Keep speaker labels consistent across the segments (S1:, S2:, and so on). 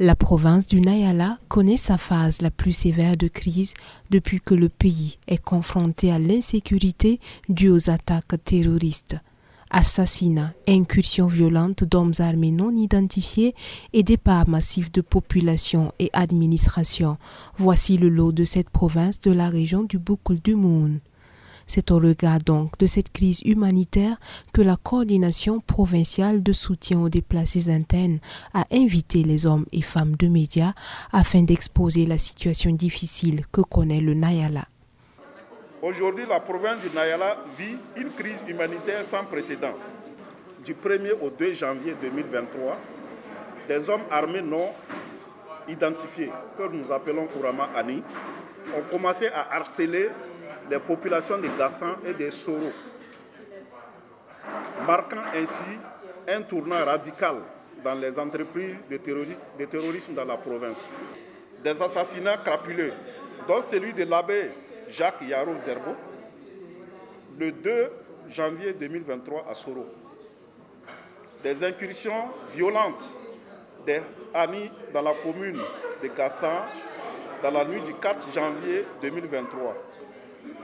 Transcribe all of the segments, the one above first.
S1: La province du Nayala connaît sa phase la plus sévère de crise depuis que le pays est confronté à l'insécurité due aux attaques terroristes. Assassinats, incursions violentes d'hommes armés non identifiés et départs massifs de population et administration. Voici le lot de cette province de la région du Boucle du Moun. C'est au regard donc de cette crise humanitaire que la coordination provinciale de soutien aux déplacés internes a invité les hommes et femmes de médias afin d'exposer la situation difficile que connaît le Nayala.
S2: Aujourd'hui, la province du Nayala vit une crise humanitaire sans précédent. Du 1er au 2 janvier 2023, des hommes armés non identifiés, que nous appelons couramment ANI, ont commencé à harceler les populations de Gassan et de Soro, marquant ainsi un tournant radical dans les entreprises de terrorisme dans la province. Des assassinats crapuleux, dont celui de l'abbé Jacques Yaro Zerbo, le 2 janvier 2023 à Soro. Des incursions violentes des ANI dans la commune de Gassan dans la nuit du 4 janvier 2023,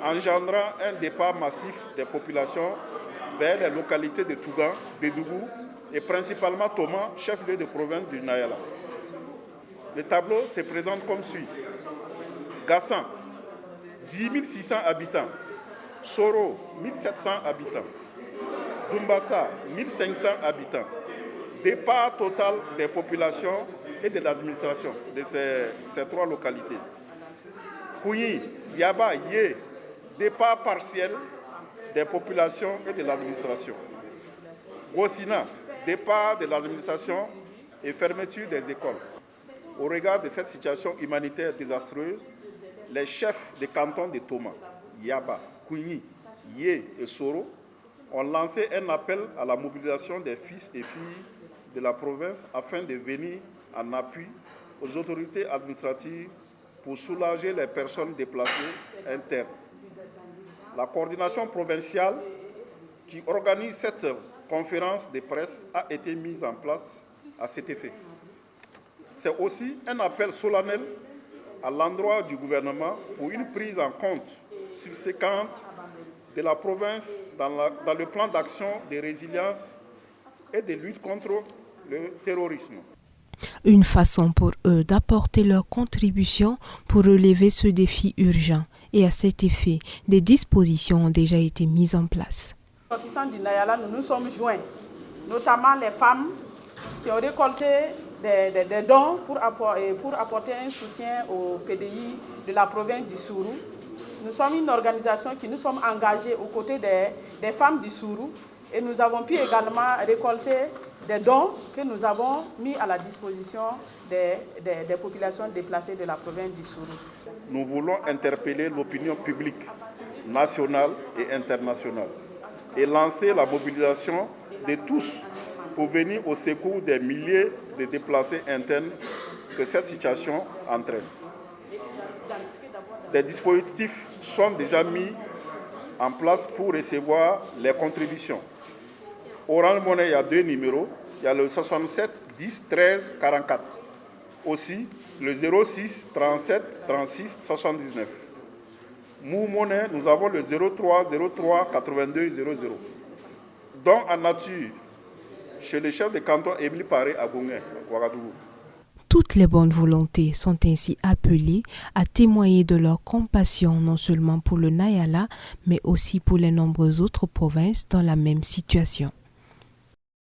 S2: engendrant un départ massif des populations vers les localités de Tougan, de Dougou et principalement Thomas, chef-lieu de province du Nayala. Le tableau se présente comme suit. Gassan, 10 600 habitants. Soro, 1700 habitants. Dumbassa, 1500 habitants. Départ total des populations et de l'administration de ces trois localités. Kouyi, Yaba, Yé, départ partiel des populations et de l'administration. Gossina, départ de l'administration et fermeture des écoles. Au regard de cette situation humanitaire désastreuse, les chefs des cantons de Thomas, Yaba, Kouyi, Yé et Soro ont lancé un appel à la mobilisation des fils et filles de la province afin de venir en appui aux autorités administratives pour soulager les personnes déplacées internes. La coordination provinciale qui organise cette conférence de presse a été mise en place à cet effet. C'est aussi un appel solennel à l'endroit du gouvernement pour une prise en compte subséquente de la province dans le plan d'action de résilience et de lutte contre le terrorisme.
S1: Une façon pour eux d'apporter leur contribution pour relever ce défi urgent. Et à cet effet, des dispositions ont déjà été mises en place.
S3: Les ressortissants du Nayala, nous nous sommes joints, notamment les femmes qui ont récolté des dons pour apporter un soutien au PDI de la province du Sourou. Nous sommes une organisation qui nous sommes engagés aux côtés des femmes du Sourou et nous avons pu également récolter des dons que nous avons mis à la disposition des populations déplacées de la province du Sourou.
S2: Nous voulons interpeller l'opinion publique nationale et internationale et lancer la mobilisation de tous pour venir au secours des milliers de déplacés internes que cette situation entraîne. Des dispositifs sont déjà mis en place pour recevoir les contributions. Orange Money, il y a 2 numéros. Il y a le 67 10 13 44. Aussi, le 06 37 36 79. Mou Money, nous avons le 03 03 82 00. Don en nature, chez le chef de canton Émile Paré à Gongé, à Ouagadougou.
S1: Toutes les bonnes volontés sont ainsi appelées à témoigner de leur compassion non seulement pour le Nayala, mais aussi pour les nombreuses autres provinces dans la même situation.